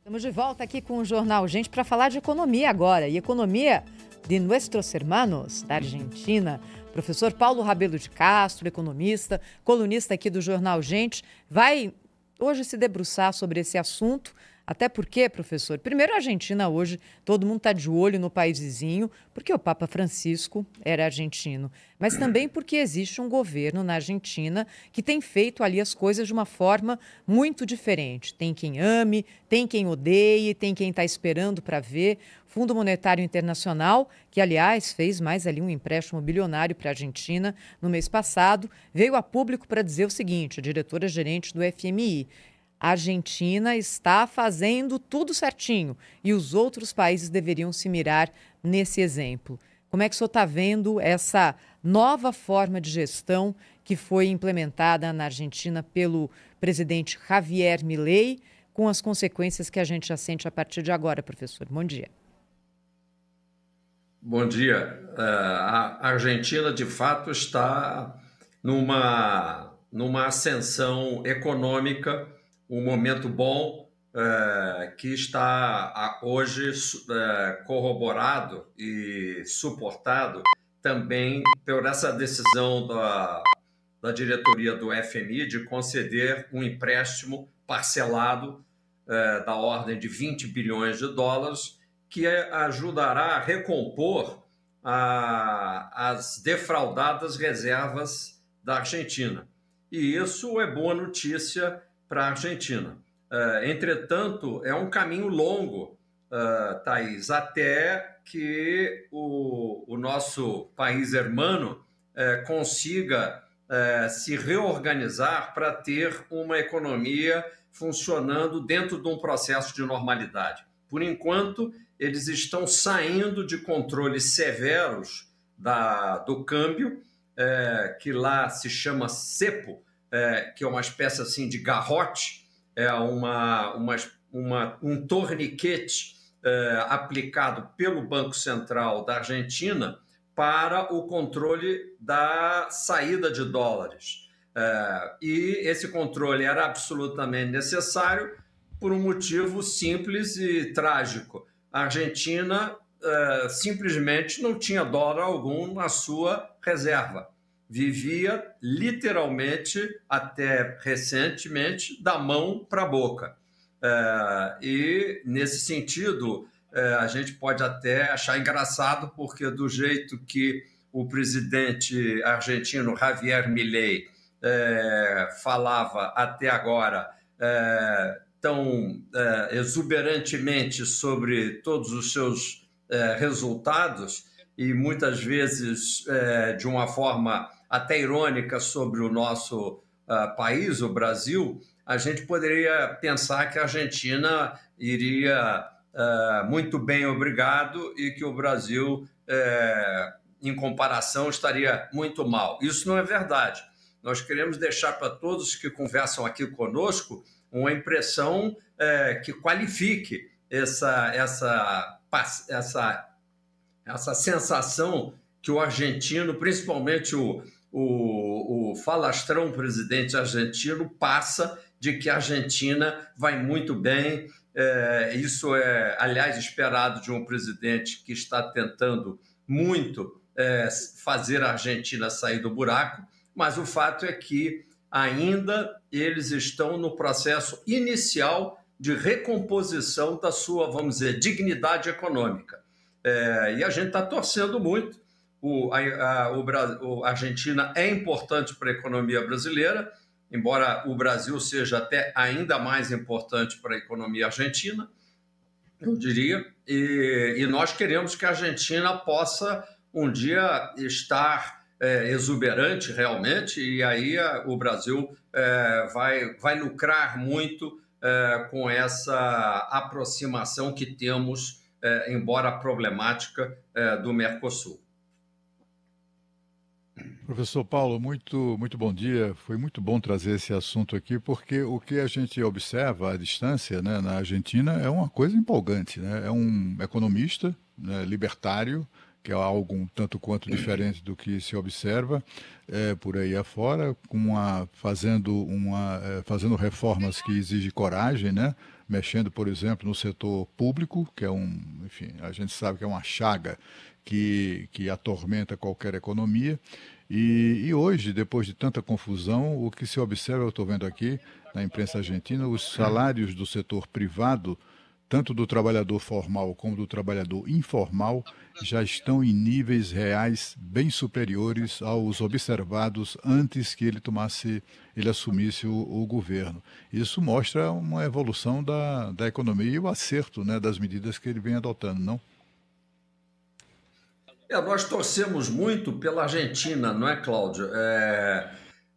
Estamos de volta aqui com o Jornal Gente para falar de economia agora. E economia de nuestros hermanos da Argentina. Professor Paulo Rabelo de Castro, economista, colunista aqui do Jornal Gente, vai hoje se debruçar sobre esse assunto. Até porque, professor, primeiro a Argentina hoje, todo mundo está de olho no país vizinho, porque o Papa Francisco era argentino. Mas também porque existe um governo na Argentina que tem feito ali as coisas de uma forma muito diferente. Tem quem ame, tem quem odeie, tem quem está esperando para ver. Fundo Monetário Internacional, que aliás fez mais ali um empréstimo bilionário para a Argentina no mês passado, veio a público para dizer o seguinte, a diretora-gerente do FMI: a Argentina está fazendo tudo certinho e os outros países deveriam se mirar nesse exemplo. Como é que o senhor está vendo essa nova forma de gestão que foi implementada na Argentina pelo presidente Javier Milei, com as consequências que a gente já sente a partir de agora, professor? Bom dia. Bom dia. A Argentina, de fato, está numa ascensão econômica, um momento bom, que está hoje corroborado e suportado também por essa decisão da diretoria do FMI de conceder um empréstimo parcelado da ordem de 20 bilhões de dólares, que ajudará a recompor as defraudadas reservas da Argentina. E isso é boa notícia para a Argentina. Entretanto, é um caminho longo, Thaís, até que o nosso país hermano consiga se reorganizar para ter uma economia funcionando dentro de um processo de normalidade. Por enquanto, eles estão saindo de controles severos do câmbio, que lá se chama cepo, que é uma espécie assim de garrote, um torniquete aplicado pelo Banco Central da Argentina para o controle da saída de dólares. E esse controle era absolutamente necessário por um motivo simples e trágico. A Argentina simplesmente não tinha dólar algum na sua reserva. Vivia literalmente, até recentemente, da mão para a boca. E, nesse sentido, a gente pode até achar engraçado, porque do jeito que o presidente argentino Javier Milei falava até agora tão exuberantemente sobre todos os seus resultados e muitas vezes de uma forma até irônica sobre o nosso país, o Brasil, a gente poderia pensar que a Argentina iria muito bem, obrigado, e que o Brasil, em comparação, estaria muito mal. Isso não é verdade. Nós queremos deixar para todos que conversam aqui conosco uma impressão que qualifique essa sensação que o argentino, principalmente o falastrão presidente argentino, passa de que a Argentina vai muito bem. Isso é, aliás, esperado de um presidente que está tentando muito fazer a Argentina sair do buraco, mas o fato é que ainda eles estão no processo inicial de recomposição da sua, vamos dizer, dignidade econômica. E a gente está torcendo muito. A Argentina é importante para a economia brasileira, embora o Brasil seja até ainda mais importante para a economia argentina, eu diria, e nós queremos que a Argentina possa um dia estar exuberante realmente, e aí o Brasil vai lucrar muito com essa aproximação que temos, embora problemática, do Mercosul. Professor Paulo, muito bom dia. Foi muito bom trazer esse assunto aqui, porque o que a gente observa à distância, né, na Argentina é uma coisa empolgante, né? É um economista, né, libertário, que é algo um tanto quanto diferente do que se observa por aí afora, fazendo reformas que exigem coragem, né? Mexendo, por exemplo, no setor público, que é enfim, a gente sabe que é uma chaga que atormenta qualquer economia. E hoje, depois de tanta confusão, o que se observa, eu estou vendo aqui na imprensa argentina, os salários do setor privado, tanto do trabalhador formal como do trabalhador informal, já estão em níveis reais bem superiores aos observados antes que ele assumisse o governo. Isso mostra uma evolução da economia e o acerto, né, das medidas que ele vem adotando, não? Nós torcemos muito pela Argentina, não é, Cláudio?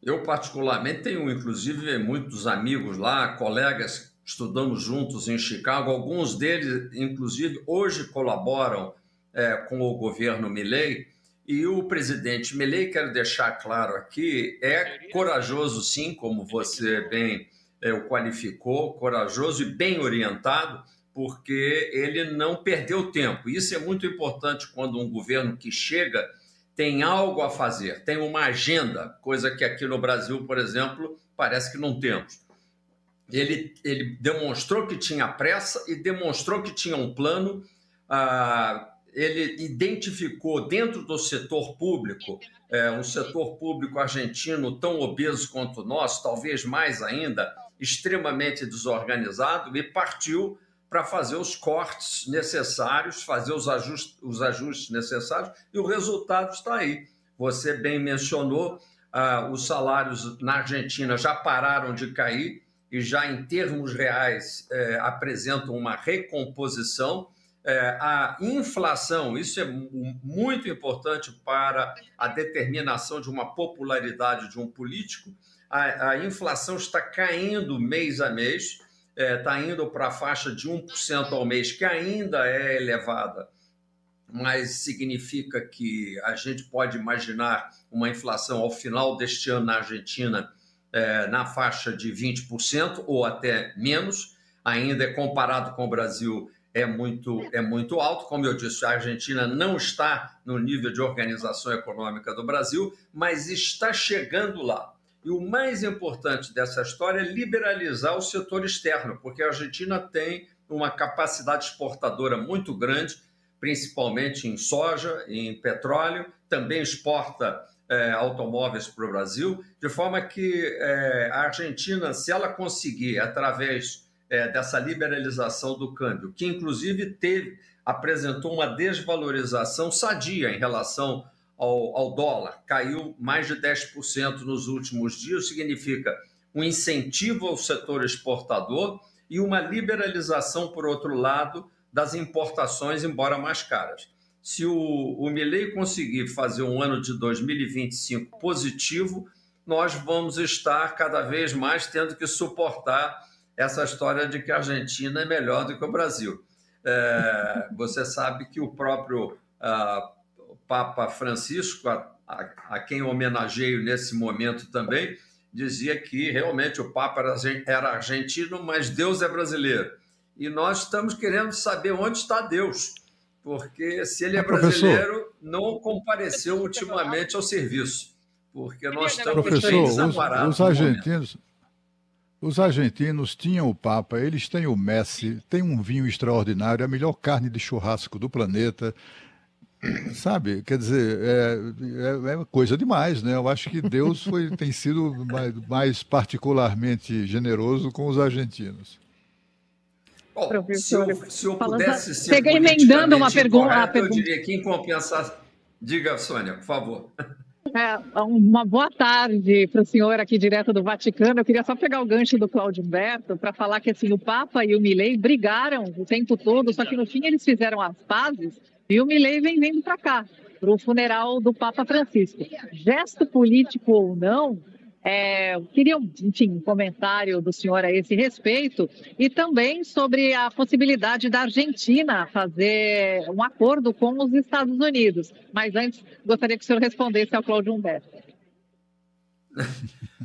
Eu, particularmente, tenho, inclusive, muitos amigos lá, colegas, estudamos juntos em Chicago. Alguns deles, inclusive, hoje colaboram com o governo Milei. E o presidente Milei, quero deixar claro aqui, é corajoso, sim, como você bem o qualificou, corajoso e bem orientado, porque ele não perdeu tempo. Isso é muito importante quando um governo que chega tem algo a fazer, tem uma agenda, coisa que aqui no Brasil, por exemplo, parece que não temos. Ele demonstrou que tinha pressa e demonstrou que tinha um plano. Ele identificou dentro do setor público, um setor público argentino tão obeso quanto o nosso, talvez mais ainda, extremamente desorganizado, e partiu para fazer os cortes necessários, fazer os ajustes necessários, e o resultado está aí. Você bem mencionou, os salários na Argentina já pararam de cair e já em termos reais apresentam uma recomposição. A inflação, isso é muito importante para a determinação de uma popularidade de um político. A inflação está caindo mês a mês, está indo para a faixa de 1% ao mês, que ainda é elevada, mas significa que a gente pode imaginar uma inflação ao final deste ano na Argentina na faixa de 20% ou até menos. Ainda comparado com o Brasil, é muito alto. Como eu disse, a Argentina não está no nível de organização econômica do Brasil, mas está chegando lá. E o mais importante dessa história é liberalizar o setor externo, porque a Argentina tem uma capacidade exportadora muito grande, principalmente em soja, em petróleo, também exporta automóveis para o Brasil, de forma que a Argentina, se ela conseguir, através dessa liberalização do câmbio, que inclusive apresentou uma desvalorização sadia em relação ao dólar, caiu mais de 10% nos últimos dias, significa um incentivo ao setor exportador e uma liberalização, por outro lado, das importações, embora mais caras. Se o Milei conseguir fazer um ano de 2025 positivo, nós vamos estar cada vez mais tendo que suportar essa história de que a Argentina é melhor do que o Brasil. Você sabe que o próprio Papa Francisco, a quem homenageio nesse momento também, dizia que realmente o Papa era argentino, mas Deus é brasileiro. E nós estamos querendo saber onde está Deus, porque se ele é brasileiro, não compareceu ultimamente ao serviço, porque nós estamos bem desamparados. Os argentinos tinham o Papa, eles têm o Messi, têm um vinho extraordinário, a melhor carne de churrasco do planeta. Sabe, quer dizer, é coisa demais, né? Eu acho que Deus tem sido mais particularmente generoso com os argentinos. Bom, se eu pudesse ser emendando uma pergunta, eu diria que em compensação... Diga, Sônia, por favor. Uma boa tarde para o senhor aqui direto do Vaticano. Eu queria só pegar o gancho do Cláudio Humberto para falar que assim, o Papa e o Milei brigaram o tempo todo, só que no fim eles fizeram as pazes e o Milei vem vindo para cá, para o funeral do Papa Francisco. Gesto político ou não, eu queria, enfim, um comentário do senhor a esse respeito e também sobre a possibilidade da Argentina fazer um acordo com os Estados Unidos. Mas antes, gostaria que o senhor respondesse ao Cláudio Humberto.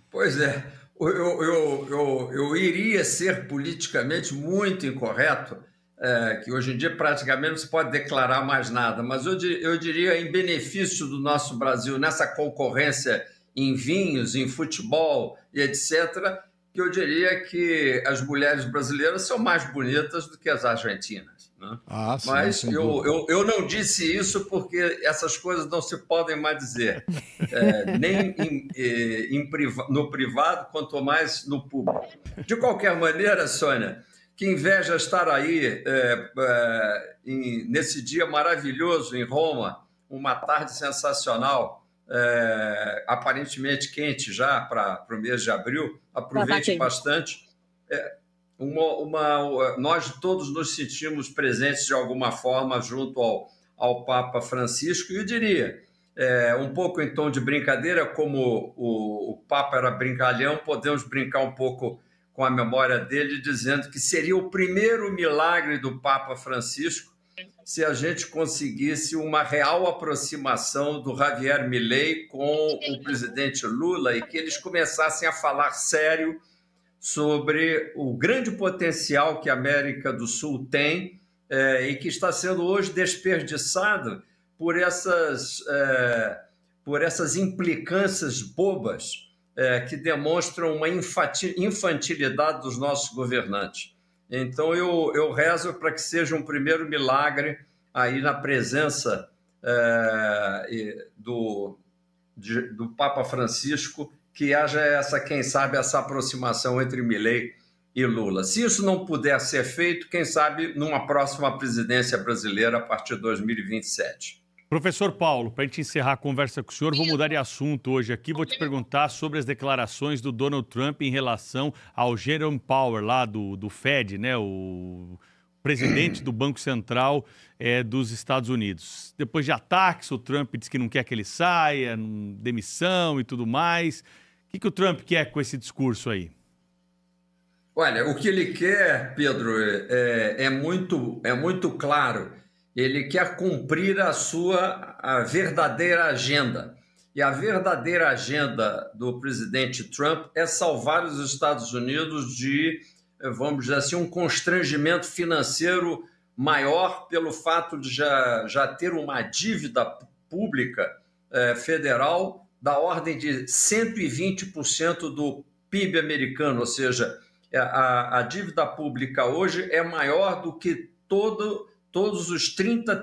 Pois é, eu iria ser politicamente muito incorreto que hoje em dia praticamente não se pode declarar mais nada, mas eu diria em benefício do nosso Brasil, nessa concorrência em vinhos, em futebol e etc., que eu diria que as mulheres brasileiras são mais bonitas do que as argentinas. Né? Sim, mas eu não disse isso porque essas coisas não se podem mais dizer, nem no privado, quanto mais no público. De qualquer maneira, Sônia, que inveja estar aí nesse dia maravilhoso em Roma, uma tarde sensacional, aparentemente quente já para o mês de abril. Aproveite bastante. Nós todos nos sentimos presentes de alguma forma junto ao Papa Francisco, e eu diria, um pouco em tom de brincadeira, como o Papa era brincalhão, podemos brincar um pouco com a memória dele, dizendo que seria o primeiro milagre do Papa Francisco se a gente conseguisse uma real aproximação do Javier Milei com o presidente Lula e que eles começassem a falar sério sobre o grande potencial que a América do Sul tem e que está sendo hoje desperdiçado por essas implicâncias bobas que demonstram uma infantilidade dos nossos governantes. Então, eu rezo para que seja um primeiro milagre aí na presença do Papa Francisco, que haja quem sabe, essa aproximação entre Milei e Lula. Se isso não puder ser feito, quem sabe numa próxima presidência brasileira a partir de 2027. Professor Paulo, para a gente encerrar a conversa com o senhor, vou mudar de assunto hoje aqui. Vou te perguntar sobre as declarações do Donald Trump em relação ao Jerome Powell, lá do Fed, né, o presidente do Banco Central dos Estados Unidos. Depois de ataques, o Trump diz que não quer que ele saia, demissão e tudo mais. O que o Trump quer com esse discurso aí? Olha, o que ele quer, Pedro, é muito claro. Ele quer cumprir a verdadeira agenda. E a verdadeira agenda do presidente Trump é salvar os Estados Unidos de, vamos dizer assim, um constrangimento financeiro maior pelo fato de já ter uma dívida pública federal da ordem de 120% do PIB americano, ou seja, a dívida pública hoje é maior do que todos os 30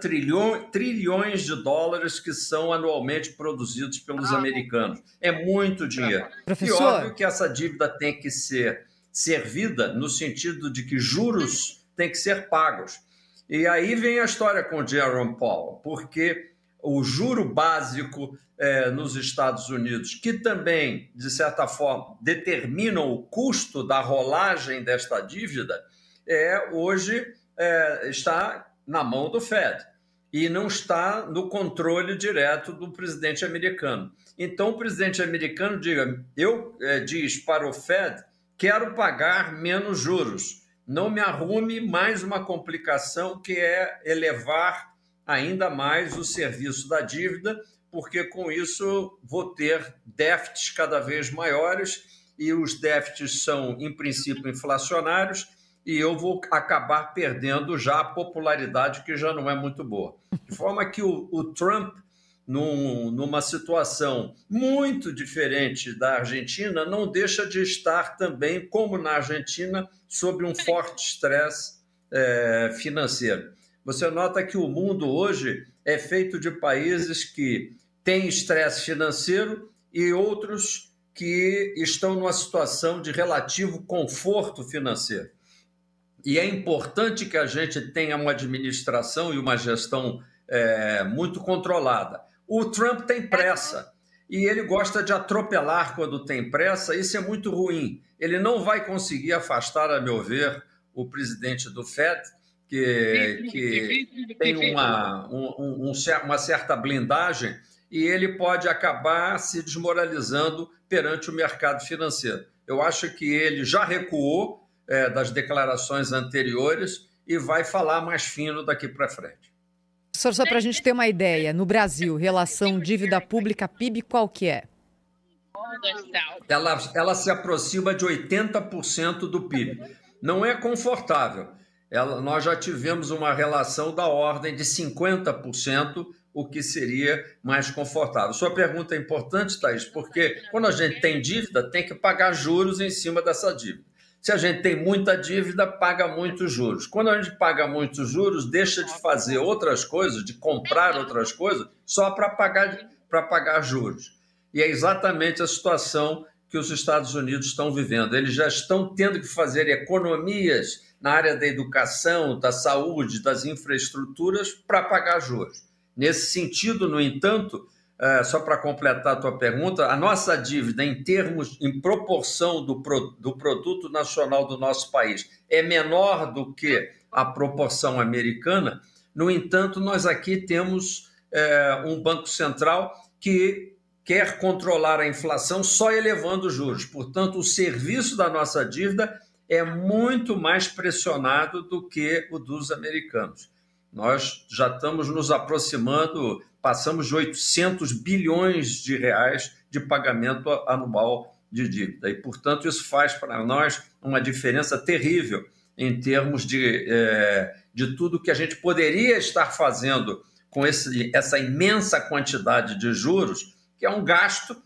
trilhões de dólares que são anualmente produzidos pelos americanos. É muito dinheiro. Professor... E óbvio que essa dívida tem que ser servida no sentido de que juros têm que ser pagos. E aí vem a história com Jerome Powell, porque o juro básico nos Estados Unidos, que também, de certa forma, determinam o custo da rolagem desta dívida, hoje está na mão do Fed e não está no controle direto do presidente americano. Então, o presidente americano diz para o Fed: quero pagar menos juros, não me arrume mais uma complicação que é elevar ainda mais o serviço da dívida, porque com isso vou ter déficits cada vez maiores e os déficits são, em princípio, inflacionários, e eu vou acabar perdendo já a popularidade, que já não é muito boa. De forma que o Trump, numa situação muito diferente da Argentina, não deixa de estar também, como na Argentina, sob um forte estresse financeiro. Você nota que o mundo hoje é feito de países que têm estresse financeiro e outros que estão numa situação de relativo conforto financeiro. E é importante que a gente tenha uma administração e uma gestão muito controlada. O Trump tem pressa e ele gosta de atropelar quando tem pressa. Isso é muito ruim. Ele não vai conseguir afastar, a meu ver, o presidente do Fed, que tem uma certa blindagem, e ele pode acabar se desmoralizando perante o mercado financeiro. Eu acho que ele já recuou das declarações anteriores e vai falar mais fino daqui para frente. Professor, só para a gente ter uma ideia, no Brasil, relação dívida pública-PIB, qual que é? Ela se aproxima de 80% do PIB. Não é confortável. nós já tivemos uma relação da ordem de 50%, o que seria mais confortável. Sua pergunta é importante, Thaís, porque quando a gente tem dívida, tem que pagar juros em cima dessa dívida. Se a gente tem muita dívida, paga muitos juros. Quando a gente paga muitos juros, deixa de fazer outras coisas, de comprar outras coisas, só para pagar juros. E é exatamente a situação que os Estados Unidos estão vivendo. Eles já estão tendo que fazer economias na área da educação, da saúde, das infraestruturas para pagar juros. Nesse sentido, no entanto, só para completar a tua pergunta, a nossa dívida em proporção do produto nacional do nosso país é menor do que a proporção americana. No entanto, nós aqui temos um Banco Central que quer controlar a inflação só elevando os juros. Portanto, o serviço da nossa dívida é muito mais pressionado do que o dos americanos. Nós já estamos nos aproximando, passamos de 800 bilhões de reais de pagamento anual de dívida. E, portanto, isso faz para nós uma diferença terrível em termos de tudo que a gente poderia estar fazendo com essa imensa quantidade de juros, que é um gasto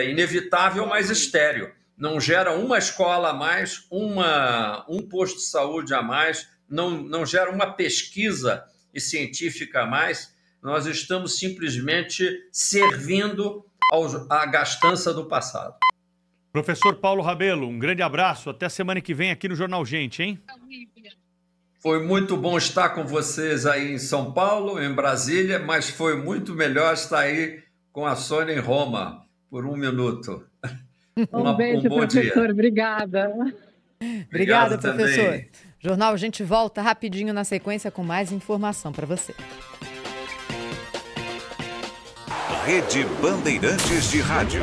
inevitável, mas estéril. Não gera uma escola a mais, um posto de saúde a mais, não gera uma pesquisa científica a mais. Nós estamos simplesmente servindo à gastança do passado. Professor Paulo Rabelo, um grande abraço. Até semana que vem aqui no Jornal Gente, hein? Foi muito bom estar com vocês aí em São Paulo, em Brasília, mas foi muito melhor estar aí com a Sônia em Roma por um minuto. Um beijo, bom professor. Dia. Obrigada. Obrigada, professor. Também. Jornal, a gente volta rapidinho na sequência com mais informação para você. Rede Bandeirantes de Rádio.